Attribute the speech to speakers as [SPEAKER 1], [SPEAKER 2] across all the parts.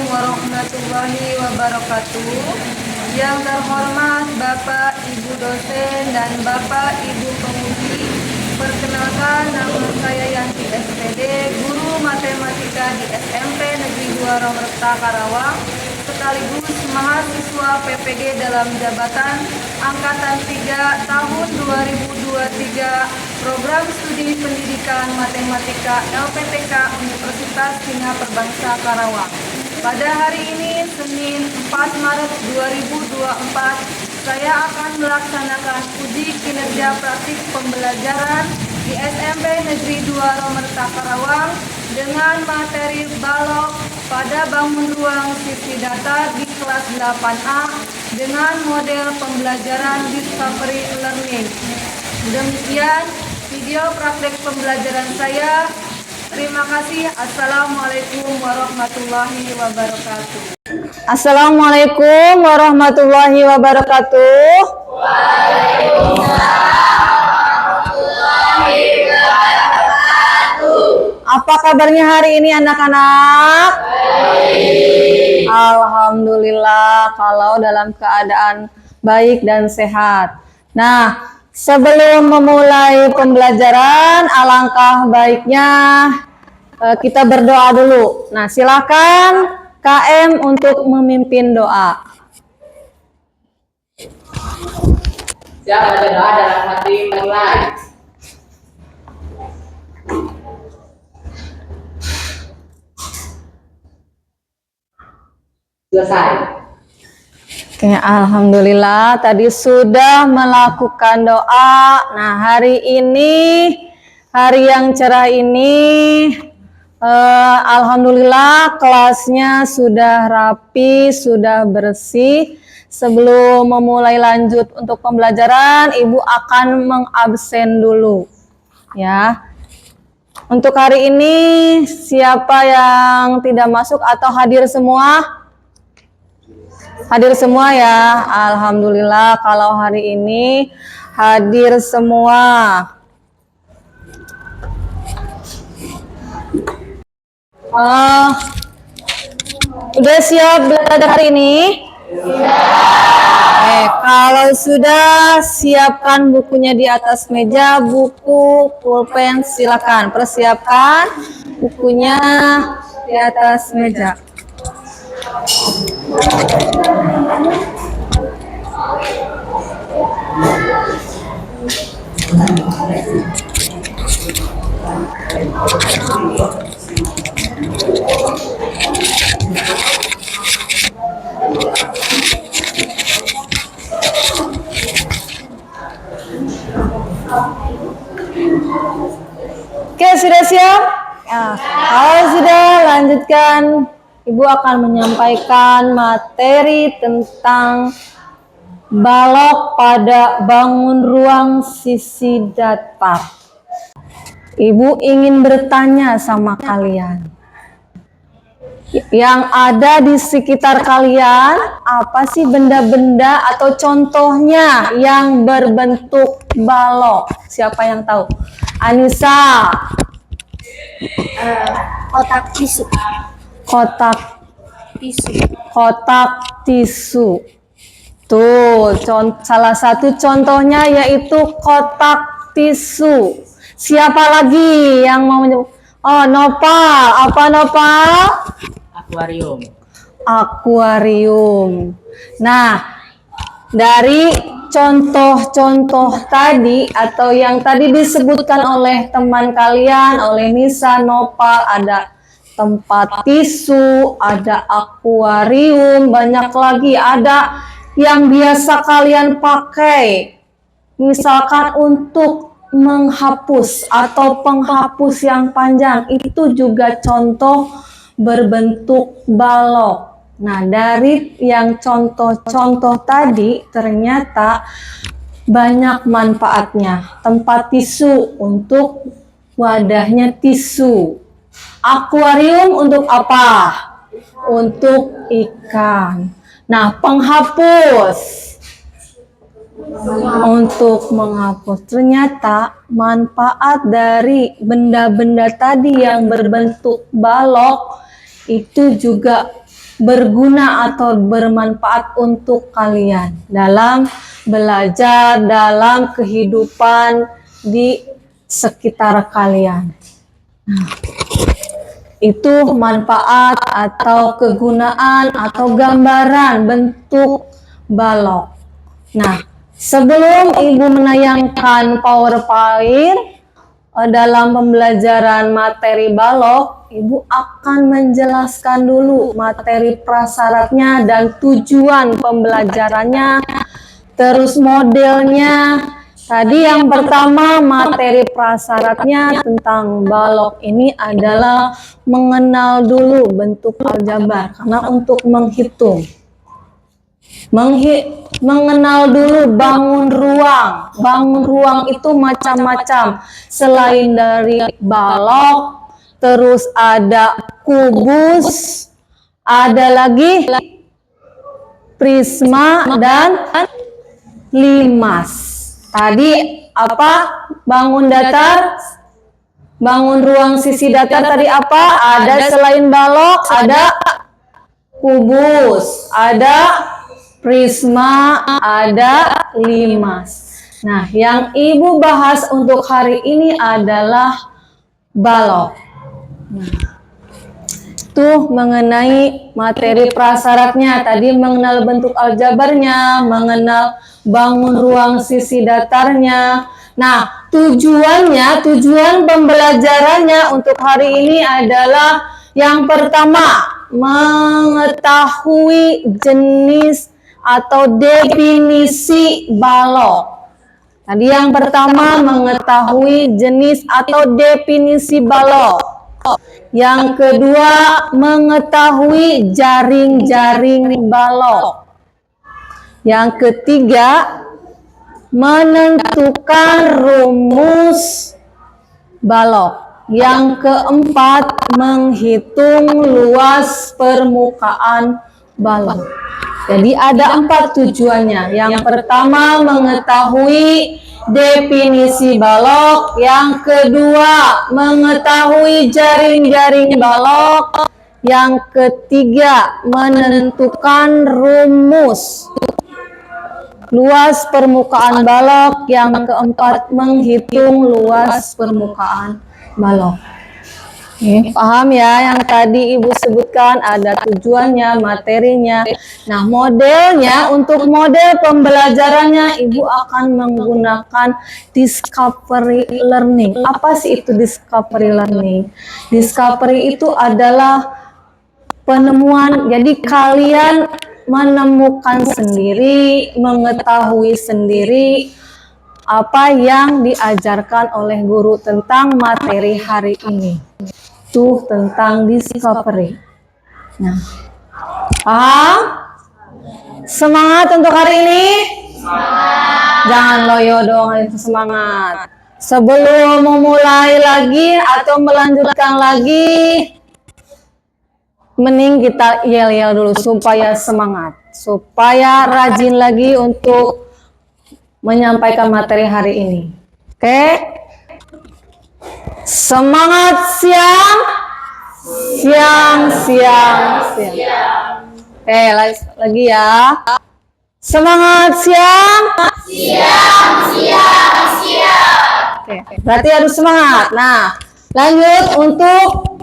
[SPEAKER 1] warahmatullahi wabarakatuh. Yang terhormat Bapak Ibu dosen dan Bapak Ibu penguji, perkenalkan nama saya Yanti SPD, guru matematika di SMP Negeri 2 Romerta Karawang, sekaligus mahasiswa PPG dalam jabatan Angkatan 3 tahun 2023 Program Studi Pendidikan Matematika LPTK Universitas Cina Perbangsa Karawang. Pada hari ini, Senin 4 Maret 2024, saya akan melaksanakan uji kinerja praktik pembelajaran di SMP Negeri 2 Romerta Karawang dengan materi balok pada bangun ruang sisi data di kelas 8A dengan model pembelajaran Discovery Learning. Demikian video praktek pembelajaran saya. Terima kasih. Assalamualaikum warahmatullahi wabarakatuh.
[SPEAKER 2] Assalamualaikum warahmatullahi wabarakatuh. Apa kabarnya hari ini anak-anak? Alhamdulillah kalau dalam keadaan baik dan sehat. Nah, sebelum memulai pembelajaran, alangkah baiknya kita berdoa dulu. Nah, silakan KM untuk memimpin doa.
[SPEAKER 3] Siap, baca doa dalam hati mulai. Selesai.
[SPEAKER 2] Oke, alhamdulillah tadi sudah melakukan doa. Nah, hari ini, hari yang cerah ini, alhamdulillah kelasnya sudah rapi, sudah bersih. Sebelum memulai lanjut untuk pembelajaran, Ibu akan mengabsen dulu. Ya. Untuk hari ini, siapa yang tidak masuk atau hadir semua? Hadir semua ya, alhamdulillah kalau hari ini hadir semua. Udah siap belajar hari ini? Kalau sudah, siapkan bukunya di atas meja, buku, pulpen, silakan persiapkan bukunya di atas meja. Oke, sudah siap? Ya. Kalau sudah, lanjutkan. Ibu akan menyampaikan materi tentang balok pada bangun ruang sisi datar. Ibu ingin bertanya sama kalian. Yang ada di sekitar kalian, apa sih benda-benda atau contohnya yang berbentuk balok? Siapa yang tahu? Anissa.
[SPEAKER 4] Kotak tisu.
[SPEAKER 2] Kotak
[SPEAKER 4] Tisu.
[SPEAKER 2] kotak tisu. Tuh, salah satu contohnya yaitu kotak tisu. Siapa lagi yang mau menyebut? Oh, Nopal. Apa Nopal?
[SPEAKER 3] Akuarium.
[SPEAKER 2] Akuarium. Nah, dari contoh-contoh tadi atau yang tadi disebutkan oleh teman kalian, oleh Nisa, Nopal, ada tempat tisu, ada akuarium, banyak lagi, ada yang biasa kalian pakai, misalkan untuk menghapus atau penghapus yang panjang, itu juga contoh berbentuk balok. Nah, dari yang contoh-contoh tadi ternyata banyak manfaatnya. Tempat tisu untuk wadahnya tisu. Akuarium untuk apa? Untuk ikan. Nah, penghapus untuk menghapus. Ternyata manfaat dari benda-benda tadi yang berbentuk balok itu juga berguna atau bermanfaat untuk kalian dalam belajar, dalam kehidupan di sekitar kalian. Nah, itu manfaat atau kegunaan atau gambaran bentuk balok. Nah, sebelum Ibu menayangkan PowerPoint dalam pembelajaran materi balok, Ibu akan menjelaskan dulu materi prasyaratnya dan tujuan pembelajarannya, terus modelnya. Tadi yang pertama materi prasyaratnya tentang balok ini adalah mengenal dulu bentuk aljabar, karena untuk menghitung. Mengenal dulu bangun ruang. Bangun ruang itu macam-macam. Selain dari balok, terus ada kubus, ada lagi prisma dan limas. Tadi apa? Bangun datar, bangun ruang sisi datar tadi apa? Ada selain balok, ada kubus, ada prisma, ada limas. Nah, yang Ibu bahas untuk hari ini adalah balok. Nah, itu mengenai materi prasyaratnya. Tadi mengenal bentuk aljabarnya, mengenal bangun ruang sisi datarnya. Nah, tujuan pembelajarannya untuk hari ini adalah yang pertama, mengetahui jenis atau definisi balok. Tadi yang pertama mengetahui jenis atau definisi balok. Yang kedua mengetahui jaring-jaring balok. Yang ketiga menentukan rumus balok. Yang keempat menghitung luas permukaan balok. Jadi ada 4 tujuannya. Yang pertama mengetahui definisi balok, yang kedua mengetahui jaring-jaring balok, yang ketiga menentukan rumus luas permukaan balok, yang keempat menghitung luas permukaan balok. Paham ya, yang tadi Ibu sebutkan ada tujuannya, materinya. Nah, modelnya, untuk model pembelajarannya Ibu akan menggunakan discovery learning. Apa sih itu discovery learning? Discovery itu adalah penemuan, jadi kalian menemukan sendiri, mengetahui sendiri apa yang diajarkan oleh guru tentang materi hari ini. Itu tentang discovery. Nah, paham? Semangat untuk hari ini? Semangat. Jangan loyo dong, itu semangat. Sebelum memulai lagi atau melanjutkan lagi, mending kita yel-yel dulu supaya semangat, supaya rajin lagi untuk menyampaikan materi hari ini. Oke? Semangat siang. Oke, lagi ya. Semangat siang. Oke, berarti harus semangat. Nah, lanjut untuk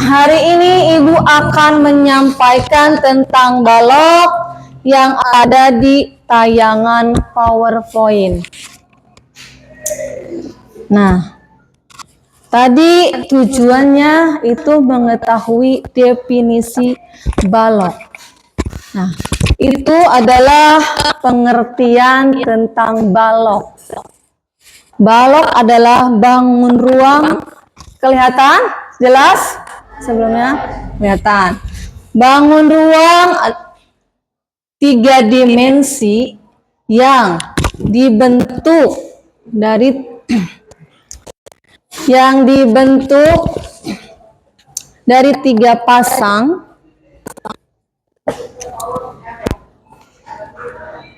[SPEAKER 2] hari ini Ibu akan menyampaikan tentang balok yang ada di tayangan PowerPoint. Nah, tadi tujuannya itu mengetahui definisi balok. Nah, itu adalah pengertian tentang balok. Balok adalah bangun ruang. Kelihatan? Jelas? Sebelumnya? Kelihatan. Bangun ruang 3 dimensi yang dibentuk dari dari 3 pasang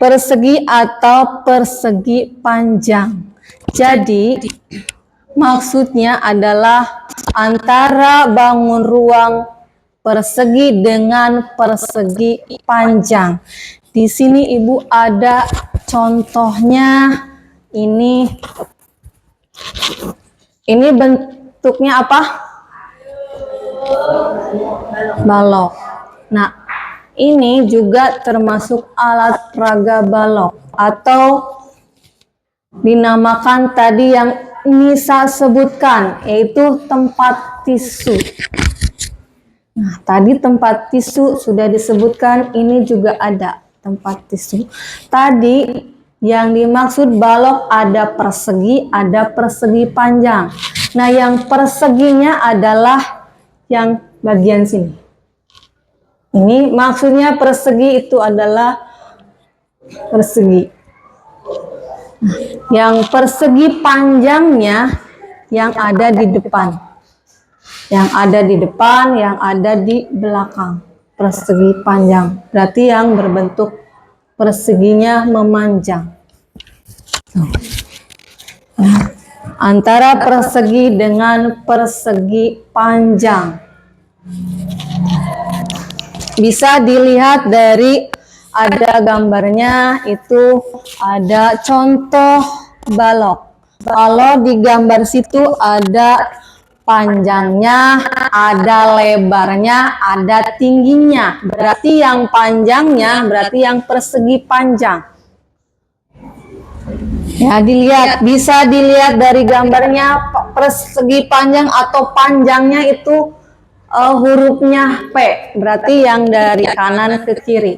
[SPEAKER 2] persegi atau persegi panjang. Jadi maksudnya adalah antara bangun ruang persegi dengan persegi panjang. Di sini Ibu ada contohnya. Ini bentuknya apa? Balok. Nah, ini juga termasuk alat peraga balok atau dinamakan tadi yang Nisa sebutkan, yaitu tempat tisu. Nah, tadi tempat tisu sudah disebutkan, ini juga ada tempat tisu. Tadi yang dimaksud balok ada persegi panjang. Nah, yang perseginya adalah yang bagian sini. Ini maksudnya persegi itu adalah persegi. Yang persegi panjangnya yang ada di depan. Yang ada di depan, yang ada di belakang. Persegi panjang. Berarti yang berbentuk perseginya memanjang. Antara persegi dengan persegi panjang. Bisa dilihat dari ada gambarnya, itu ada contoh balok. Kalau di gambar situ ada panjangnya, ada lebarnya, ada tingginya. Berarti yang panjangnya berarti yang persegi panjang. Ya, dilihat, bisa dilihat dari gambarnya persegi panjang atau panjangnya itu hurufnya P, berarti yang dari kanan ke kiri.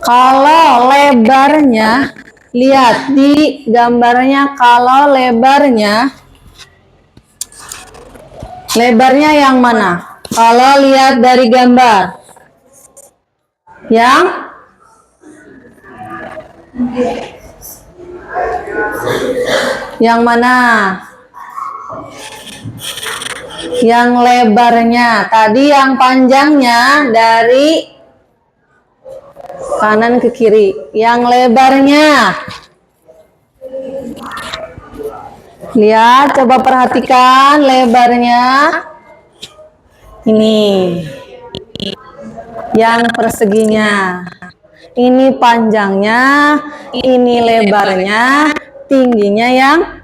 [SPEAKER 2] Kalau lebarnya, lihat di gambarnya, kalau lebarnya yang mana? Kalau lihat dari gambar, yang mana? Yang lebarnya. Tadi yang panjangnya dari kanan ke kiri. Yang lebarnya, lihat, coba perhatikan lebarnya. Ini yang perseginya. Ini panjangnya, ini lebarnya, tingginya yang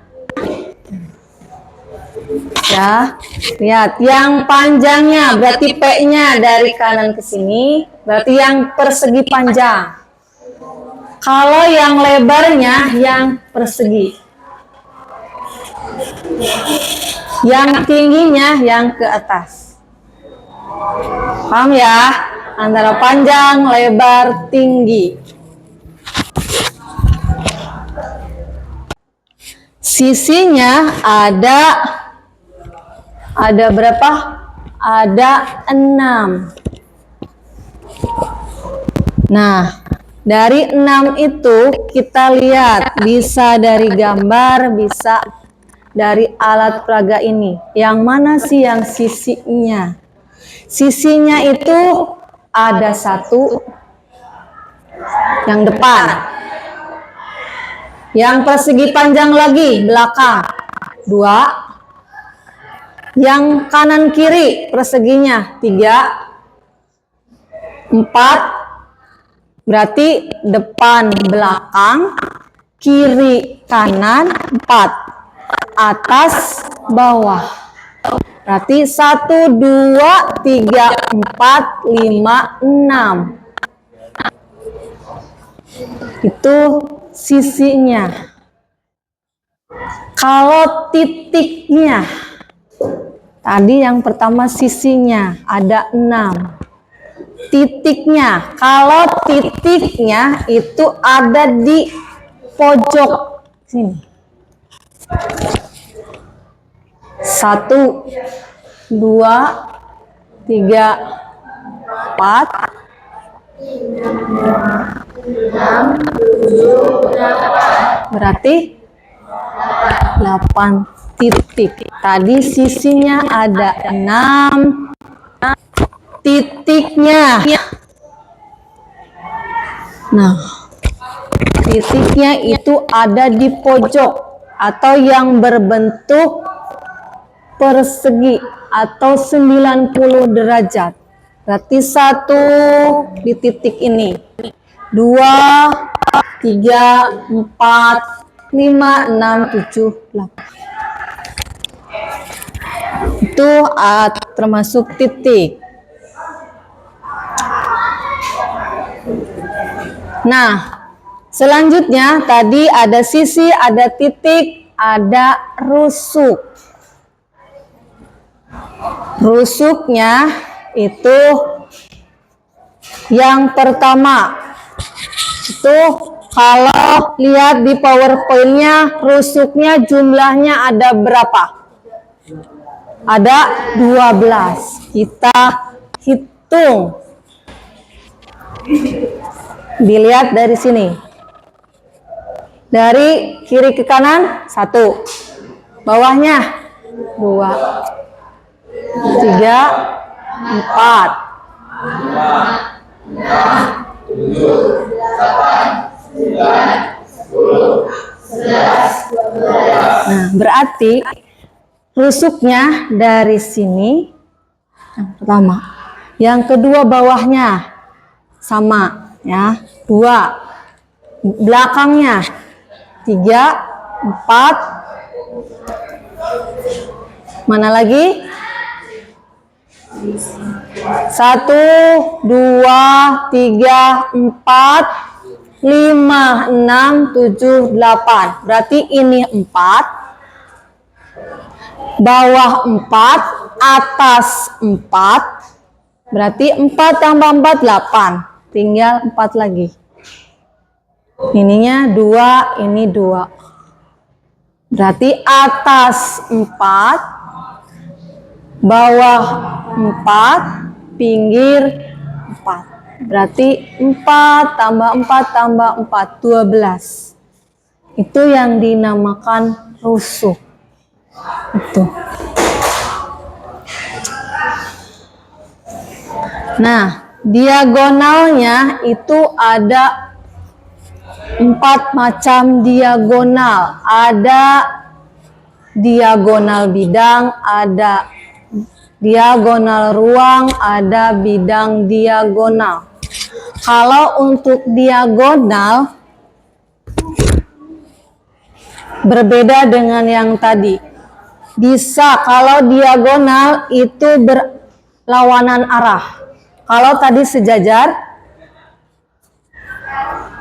[SPEAKER 2] ya, lihat, yang panjangnya berarti P-nya dari kanan ke sini, berarti yang persegi panjang. Kalau yang lebarnya yang persegi. Yang tingginya yang ke atas. Paham ya? Antara panjang, lebar, tinggi. Sisinya ada berapa? Ada 6. Nah, dari 6 itu kita lihat, bisa dari gambar, bisa dari alat peraga ini. Yang mana sih yang sisinya? Sisinya itu ada 1 yang depan. Yang persegi panjang lagi belakang 2. Yang kanan kiri perseginya 3, 4. Berarti depan belakang, kiri kanan 4, atas bawah. Berarti 1, 2, 3, 4, 5, 6. Itu sisinya. Kalau titiknya, tadi yang pertama sisinya ada 6. Titiknya, kalau titiknya itu ada di pojok sini. 1, 2, 3, 4, 5, berarti 8 titik. Tadi sisinya ada 6 titiknya. Nah, titiknya itu ada di pojok atau yang berbentuk persegi atau 90 derajat. Berarti 1 di titik ini, 2, 3, 4, 5, 6, 7, 8. Itu termasuk titik. Nah, selanjutnya tadi ada sisi, ada titik, ada rusuk. Rusuknya itu yang pertama. Itu kalau lihat di PowerPoint-nya, rusuknya jumlahnya ada berapa? Ada 12. Kita hitung. Dilihat dari sini. Dari kiri ke kanan 1. Bawahnya 2, 3, 4. 11. Nah, berarti rusuknya dari sini yang pertama. Yang kedua bawahnya sama ya, 2. Belakangnya 3, 4. Mana lagi? 1, 2, 3, 4, 5, 6, 7, 8. Berarti ini 4, bawah 4, atas 4. Berarti 4 tambah 4, 8. Tinggal 4 lagi. Ininya 2, ini 2. Berarti atas 4, bawah 4, pinggir 4. Berarti 4 tambah 4 tambah 4, 12. Itu yang dinamakan rusuk. Itu. Nah, diagonalnya itu ada 4 macam diagonal. Ada diagonal bidang, ada diagonal ruang, ada bidang diagonal. Kalau untuk diagonal berbeda dengan yang tadi. Bisa kalau diagonal itu berlawanan arah. Kalau tadi sejajar,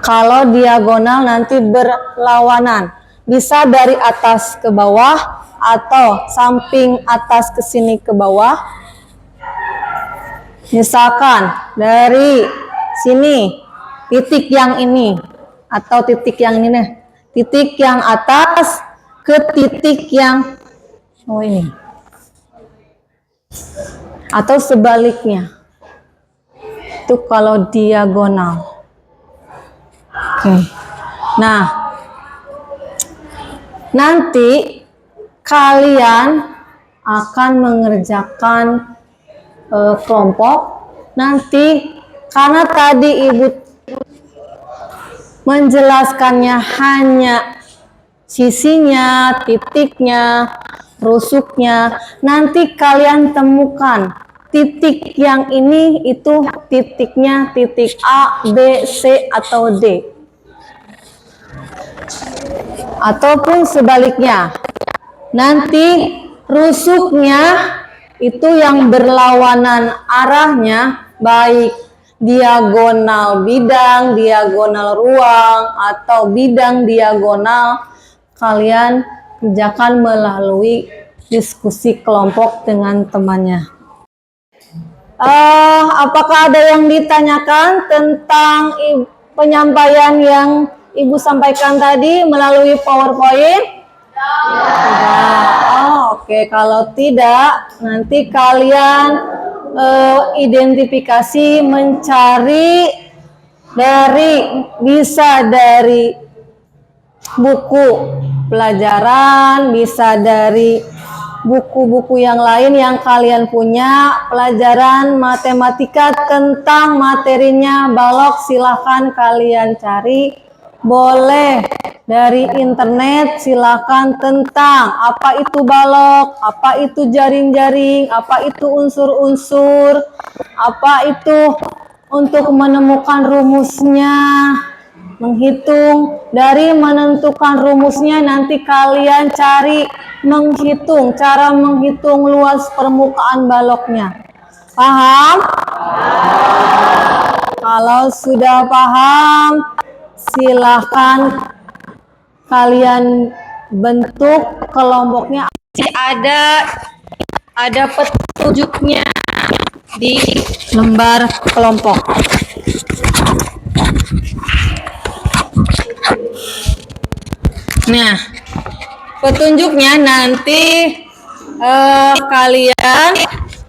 [SPEAKER 2] kalau diagonal nanti berlawanan. Bisa dari atas ke bawah atau samping atas ke sini ke bawah. Misalkan dari sini titik yang ini atau titik yang ini nih. Titik yang atas ke titik yang ini. Atau sebaliknya. Itu kalau diagonal. Oke. Nah, nanti kalian akan mengerjakan kelompok. Nanti karena tadi Ibu menjelaskannya hanya sisinya, titiknya, rusuknya, nanti kalian temukan titik yang ini itu titiknya titik A, B, C, atau D. Ataupun sebaliknya. Nanti rusuknya itu yang berlawanan arahnya, baik diagonal bidang, diagonal ruang, atau bidang diagonal, kalian kerjakan melalui diskusi kelompok dengan temannya. Apakah ada yang ditanyakan tentang penyampaian yang Ibu sampaikan tadi melalui PowerPoint? Oke. Kalau tidak, nanti kalian identifikasi, mencari bisa dari buku pelajaran, bisa dari buku-buku yang lain yang kalian punya. Pelajaran matematika tentang materinya balok, silahkan kalian cari. Boleh dari internet silakan tentang apa itu balok, apa itu jaring-jaring, apa itu unsur-unsur, apa itu untuk menemukan rumusnya, menghitung. Dari menentukan rumusnya nanti kalian cari menghitung, cara menghitung luas permukaan baloknya. Paham? Kalau sudah paham, silahkan kalian bentuk kelompoknya. Ada petunjuknya di lembar kelompok. Nah, petunjuknya nanti kalian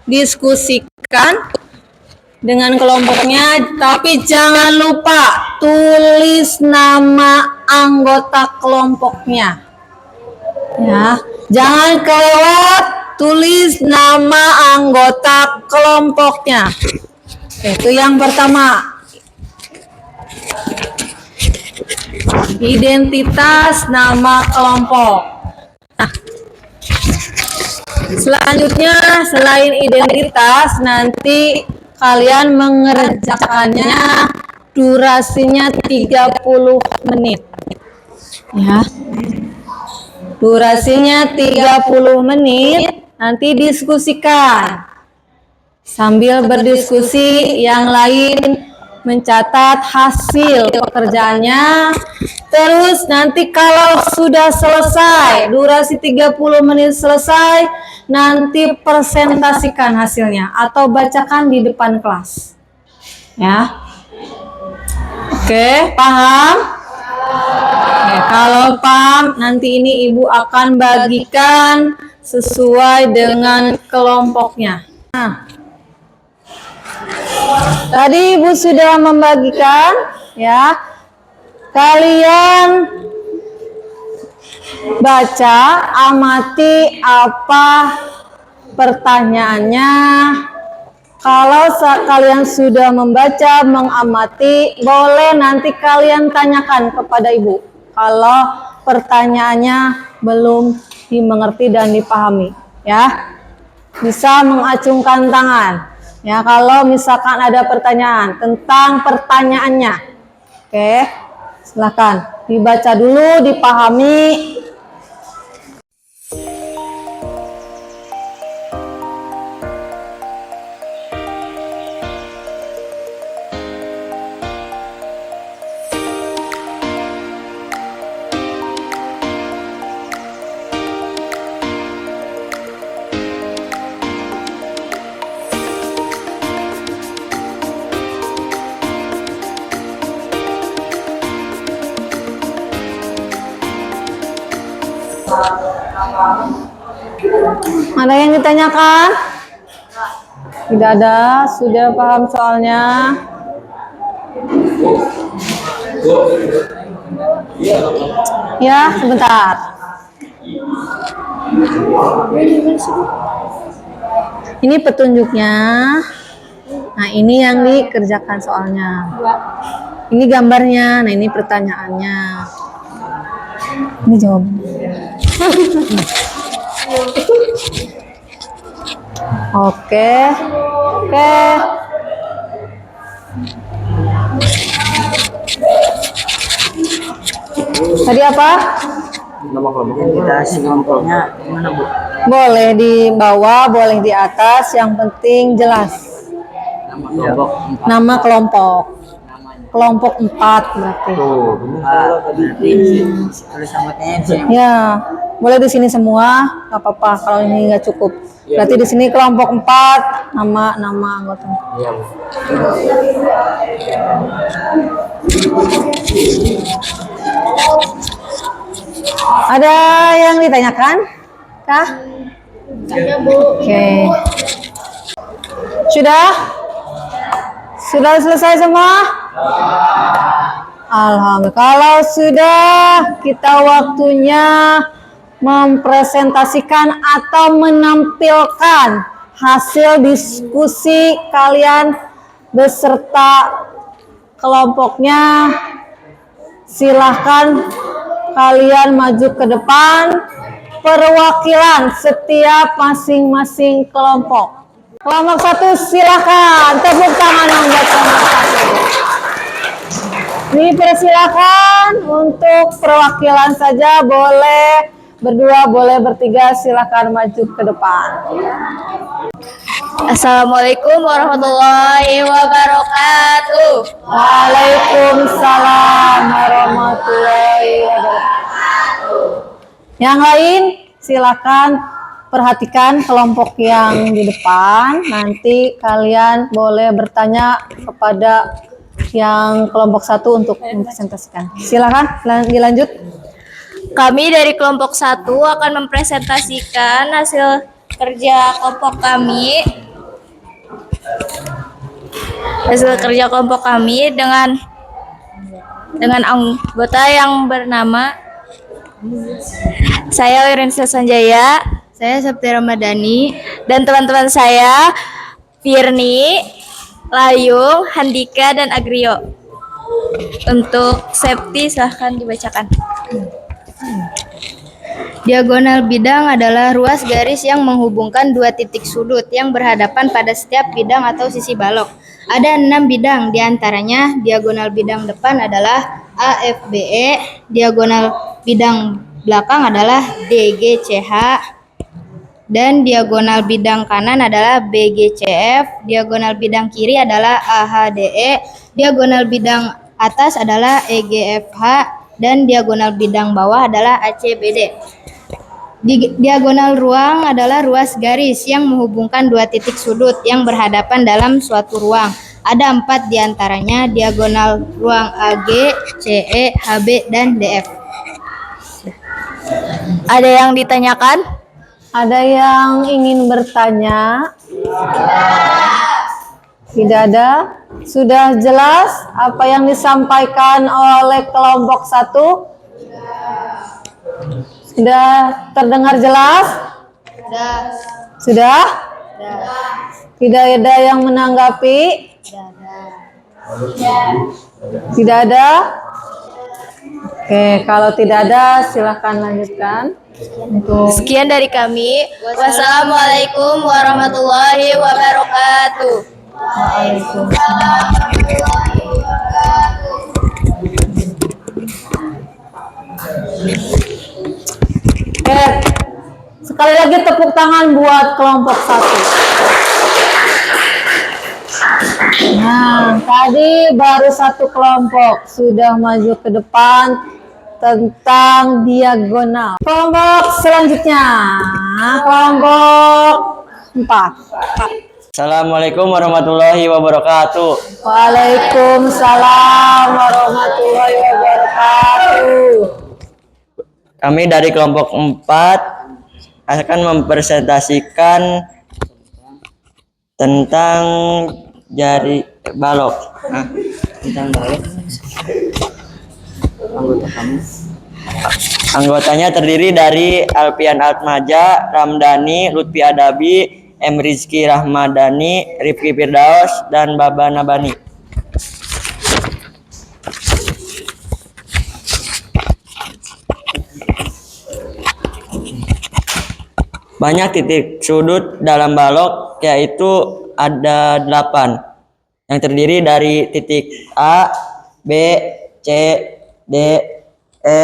[SPEAKER 2] diskusikan dengan kelompoknya, tapi jangan lupa tulis nama anggota kelompoknya. Ya, jangan kelewat tulis nama anggota kelompoknya. Itu yang pertama. Identitas nama kelompok. Nah, selanjutnya selain identitas nanti kalian mengerjakannya durasinya 30 menit. Ya. Durasinya 30 menit, nanti diskusikan. Sambil berdiskusi, yang lain mencatat hasil pekerjaannya. Terus nanti kalau sudah selesai, durasi 30 menit selesai, nanti presentasikan hasilnya atau bacakan di depan kelas. Ya. Oke, paham? Ya, kalau paham, nanti ini Ibu akan bagikan sesuai dengan kelompoknya. Nah, tadi Ibu sudah membagikan, ya. Kalian baca, amati apa pertanyaannya. Kalau kalian sudah membaca, mengamati, boleh nanti kalian tanyakan kepada Ibu kalau pertanyaannya belum dimengerti dan dipahami, ya. Bisa mengacungkan tangan, ya, kalau misalkan ada pertanyaan tentang pertanyaannya. Oke, silakan dibaca dulu, dipahami. Ada yang ditanyakan? Tidak ada, sudah paham soalnya. Ya, sebentar. Ini petunjuknya. Nah, ini yang dikerjakan soalnya. Ini gambarnya, nah ini pertanyaannya. Ini jawabannya. Oke. Tadi apa?
[SPEAKER 5] Nama identitas kelompoknya gimana, Bu?
[SPEAKER 2] Boleh di bawah, boleh di atas, yang penting jelas. Nama kelompok. Kelompok 4 berarti.
[SPEAKER 5] Tuh, tulis namanya.
[SPEAKER 2] Ya, boleh di sini semua, nggak apa-apa kalau ini nggak cukup. Berarti di sini kelompok 4, nama anggota.
[SPEAKER 5] Iya, Bu.
[SPEAKER 2] Ada yang ditanyakan? Kah? Oke. Sudah selesai semua? Alhamdulillah. Kalau sudah, kita waktunya mempresentasikan atau menampilkan hasil diskusi kalian beserta kelompoknya. Silahkan kalian maju ke depan, perwakilan setiap masing-masing kelompok. Kelompok 1 silakan, tepuk tangan yang buat kelompok 1. Dipersilakan untuk perwakilan saja, boleh berdua, boleh bertiga, silakan maju ke depan.
[SPEAKER 4] Assalamualaikum warahmatullahi wabarakatuh.
[SPEAKER 2] Waalaikumsalam warahmatullahi wabarakatuh. Yang lain silakan perhatikan kelompok yang di depan. Nanti kalian boleh bertanya kepada yang kelompok 1 untuk mempresentasikan. Silakan dilanjut.
[SPEAKER 4] Kami dari kelompok 1 akan mempresentasikan hasil kerja kelompok kami. Hasil kerja kelompok kami dengan anggota yang bernama saya Wirinsa Sanjaya, saya Sabti Ramadhani, dan teman-teman saya Firni, Layung, Handika, dan Agrio. Untuk Septi silahkan dibacakan. Diagonal bidang adalah ruas garis yang menghubungkan dua titik sudut yang berhadapan pada setiap bidang atau sisi balok. Ada 6 bidang, diantaranya diagonal bidang depan adalah AFBE, diagonal bidang belakang adalah DGCH, dan diagonal bidang kanan adalah BGCF, diagonal bidang kiri adalah AHDE, diagonal bidang atas adalah EGFH, dan diagonal bidang bawah adalah ACBD. Diagonal ruang adalah ruas garis yang menghubungkan dua titik sudut yang berhadapan dalam suatu ruang. Ada 4 diantaranya, diagonal ruang AG, CE, HB, dan DF. Ada yang ditanyakan?
[SPEAKER 2] Ada yang ingin bertanya? Tidak ada? Sudah jelas apa yang disampaikan oleh kelompok 1? Sudah terdengar jelas? Sudah? Tidak ada yang menanggapi? Tidak ada? Oke, kalau tidak ada silahkan lanjutkan.
[SPEAKER 4] Sekian dari kami. Wassalamualaikum warahmatullahi wabarakatuh.
[SPEAKER 2] Oke, sekali lagi tepuk tangan buat kelompok 1. Nah, tadi baru 1 kelompok sudah maju ke depan tentang diagonal. Kelompok selanjutnya, kelompok 4.
[SPEAKER 5] Assalamualaikum warahmatullahi wabarakatuh.
[SPEAKER 2] Waalaikumsalam warahmatullahi wabarakatuh.
[SPEAKER 5] Kami dari kelompok 4 akan mempresentasikan tentang jari balok. Tentang balok. Anggota kami. Anggotanya terdiri dari Alpian Atmaja, Ramdhani, Lutfi Adabi, M. Rizky Rahmadani, Rifki Firdaus, dan Baba Nabani. Banyak titik sudut dalam balok, yaitu ada 8, yang terdiri dari titik A, B, C, D, E,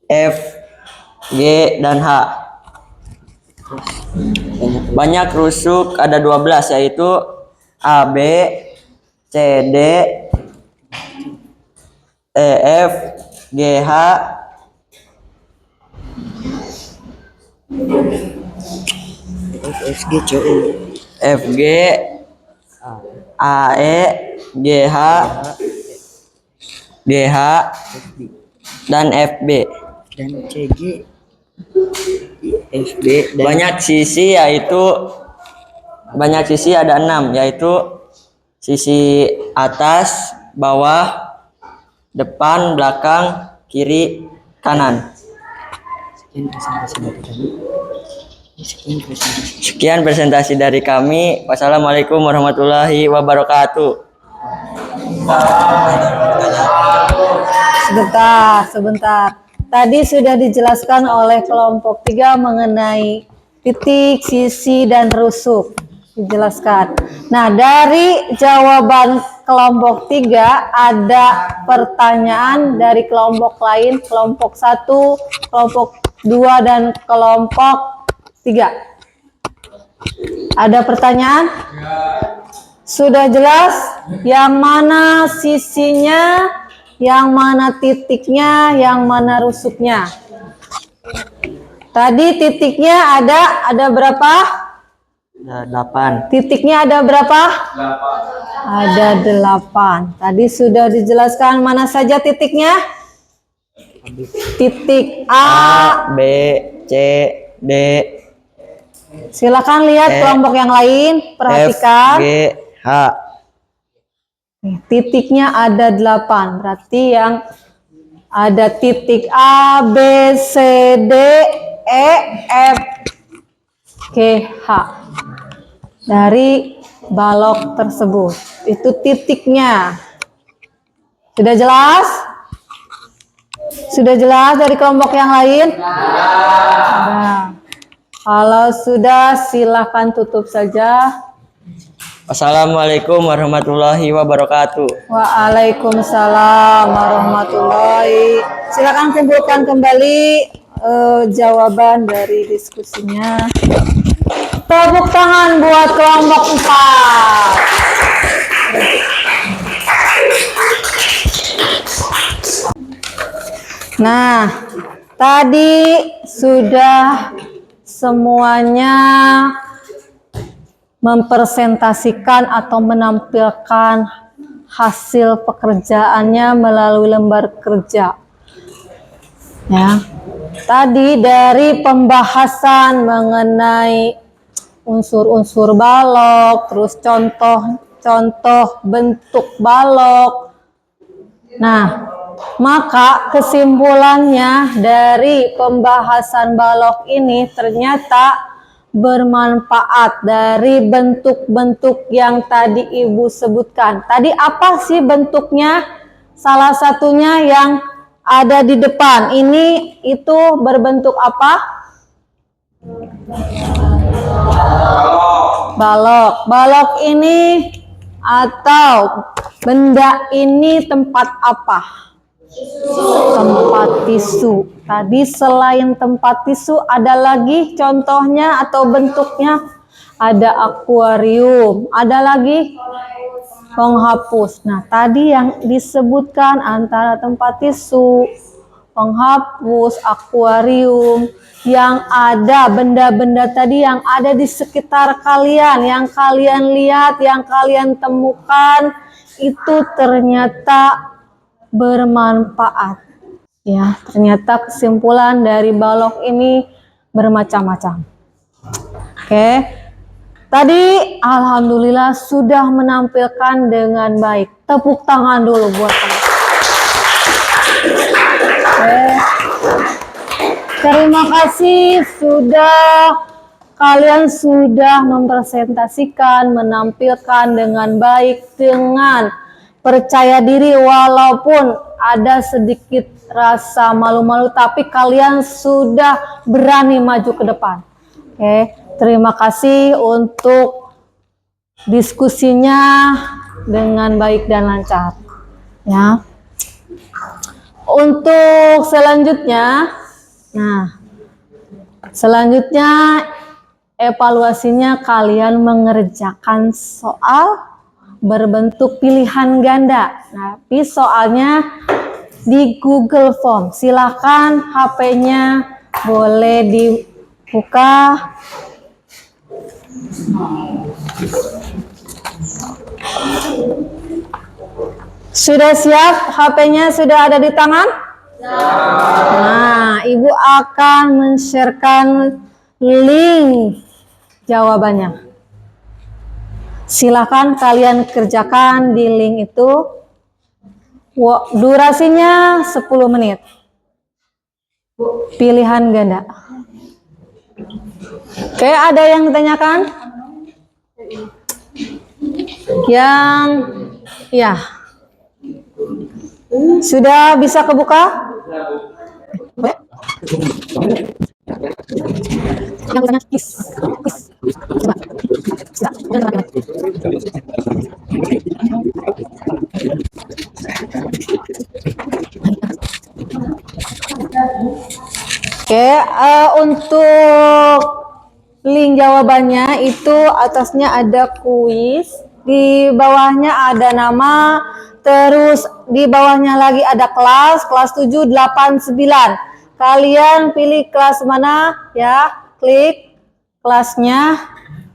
[SPEAKER 5] F, G, dan H. Banyak rusuk ada 12, yaitu A, B, C, D, E, F, G, H, FG, AE, GH, GH, dan FB. Dan CG, FB. Banyak sisi ada 6, yaitu sisi atas, bawah, depan, belakang, kiri, kanan. Sekian presentasi dari kami. Wassalamualaikum warahmatullahi wabarakatuh.
[SPEAKER 2] Sebentar. Tadi sudah dijelaskan oleh kelompok 3 mengenai titik, sisi, dan rusuk. Dijelaskan. Nah, dari jawaban kelompok 3 ada pertanyaan dari kelompok lain, kelompok 1, kelompok 2, dan kelompok 3. Ada pertanyaan? Sudah jelas? Yang mana sisinya, yang mana titiknya, yang mana rusuknya? Tadi titiknya ada berapa?
[SPEAKER 5] Ada 8.
[SPEAKER 2] Titiknya ada berapa? 8. Ada 8. Tadi sudah dijelaskan mana saja titiknya? Titik A,
[SPEAKER 5] B, C, D,
[SPEAKER 2] silakan lihat
[SPEAKER 5] E,
[SPEAKER 2] kelompok yang lain, perhatikan.
[SPEAKER 5] F, G, H.
[SPEAKER 2] Titiknya ada 8, berarti yang ada titik A, B, C, D, E, F, G, H. Dari balok tersebut. Itu titiknya. Sudah jelas? Sudah jelas dari kelompok yang lain? Nah, kalau sudah silakan tutup saja.
[SPEAKER 5] Wassalamualaikum warahmatullahi wabarakatuh.
[SPEAKER 2] Waalaikumsalam warahmatullahi. Silakan kumpulkan kembali jawaban dari diskusinya. Tepuk tangan buat kelompok 4. Nah, tadi sudah semuanya mempresentasikan atau menampilkan hasil pekerjaannya melalui lembar kerja. Ya. Tadi dari pembahasan mengenai unsur-unsur balok, terus contoh bentuk balok. Nah, maka kesimpulannya dari pembahasan balok ini ternyata bermanfaat dari bentuk-bentuk yang tadi Ibu sebutkan. Tadi apa sih bentuknya? Salah satunya yang ada di depan. Ini itu berbentuk apa? Balok. Balok ini atau benda ini tempat apa? Tempat tisu. Tadi selain tempat tisu ada lagi contohnya atau bentuknya, ada akuarium, ada lagi penghapus. Nah, tadi yang disebutkan antara tempat tisu, penghapus, akuarium, yang ada benda-benda tadi yang ada di sekitar kalian, yang kalian lihat, yang kalian temukan itu ternyata bermanfaat. Ya, ternyata kesimpulan dari balok ini bermacam-macam. Oke. Tadi alhamdulillah sudah menampilkan dengan baik. Tepuk tangan dulu buat teman. Oke. Terima kasih kalian sudah mempresentasikan, menampilkan dengan baik, dengan percaya diri walaupun ada sedikit rasa malu-malu, tapi kalian sudah berani maju ke depan. Oke, terima kasih untuk diskusinya dengan baik dan lancar. Ya. Untuk selanjutnya, evaluasinya kalian mengerjakan soal berbentuk pilihan ganda. Tapi soalnya di Google Form. Silakan HP-nya boleh dibuka. Sudah siap? HP-nya sudah ada di tangan? Nah, Ibu akan men-sharekan link jawabannya. Silakan kalian kerjakan di link itu. Durasinya 10 menit. Pilihan ganda. Oke, ada yang ditanyakan? Ya. Sudah bisa kebuka? Boleh? Yang tulisannya KIS. KIS. Coba. Oke, untuk link jawabannya itu atasnya ada kuis, di bawahnya ada nama, terus di bawahnya lagi ada kelas 7, 8, 9. Kalian pilih kelas mana ya, klik kelasnya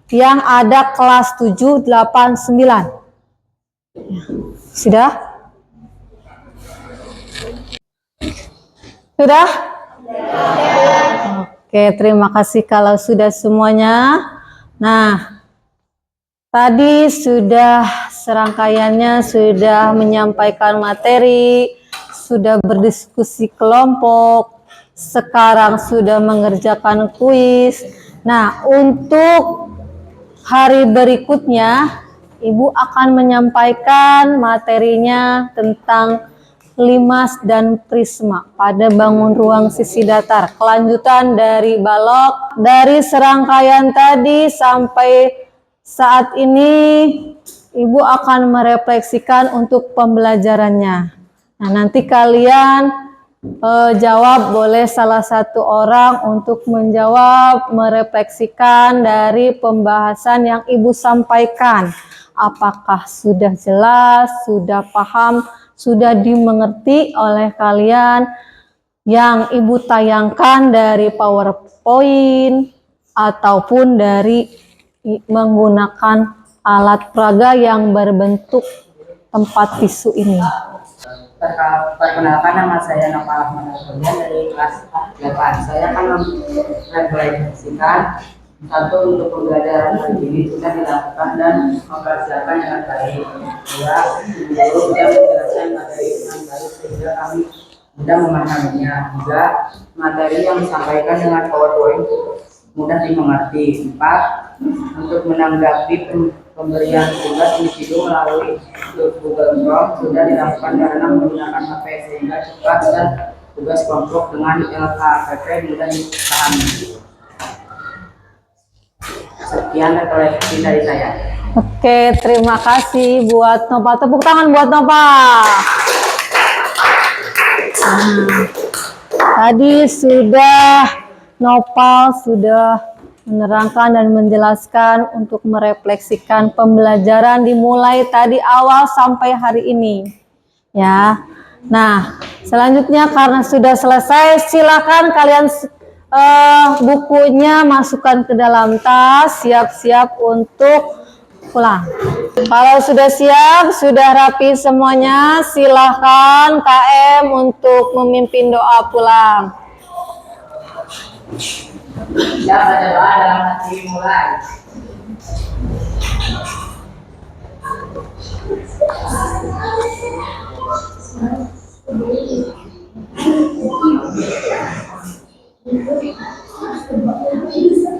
[SPEAKER 2] yang ada kelas 7, 8, 9. Sudah? Sudah? Oke, terima kasih kalau sudah semuanya. Nah, tadi sudah serangkaiannya sudah menyampaikan materi, sudah berdiskusi kelompok, sekarang sudah mengerjakan kuis. Nah, untuk hari berikutnya, Ibu akan menyampaikan materinya tentang limas dan prisma pada bangun ruang sisi datar. Kelanjutan dari balok, dari serangkaian tadi sampai saat ini Ibu akan merefleksikan untuk pembelajarannya. Nah, nanti kalian jawab, boleh salah satu orang untuk menjawab, merefleksikan dari pembahasan yang Ibu sampaikan. Apakah sudah jelas, sudah paham, sudah dimengerti oleh kalian yang Ibu tayangkan dari PowerPoint ataupun dari menggunakan alat peraga yang berbentuk tempat tisu ini.
[SPEAKER 3] Perkenalkan, nama saya Nopal Ahmad dari kelas 8. Saya akan merefleksikan satu, untuk pembelajaran hari ini sudah dilakukan dan mempersiapkan dengan baik. Dua, guru yang menjelaskan materi dengan baik sehingga kami mudah memahaminya. Tiga, materi yang disampaikan dengan PowerPoint mudah dimengerti. Empat, untuk menanggapi pemberian tugas individu melalui Google Form sudah dilakukan karena menggunakan HP sehingga cepat dan tugas kelompok dengan LKPP mudah dipahami. Sekian refleksi dari saya.
[SPEAKER 2] Oke, terima kasih buat Nova. Tepuk tangan buat Nova. Tadi sudah Nopal sudah menerangkan dan menjelaskan untuk merefleksikan pembelajaran dimulai tadi awal sampai hari ini. Ya. Nah, selanjutnya karena sudah selesai, silakan kalian bukunya masukkan ke dalam tas, siap-siap untuk pulang. Kalau sudah siap, sudah rapi semuanya, silakan KM untuk memimpin doa pulang.
[SPEAKER 3] Ya, baca doa dalam hati mulai.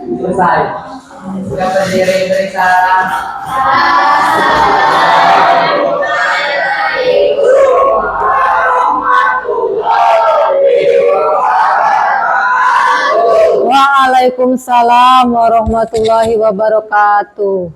[SPEAKER 3] Selesai. Sudah berdiri, beri salam.
[SPEAKER 2] Waalaikumsalam warahmatullahi wabarakatuh.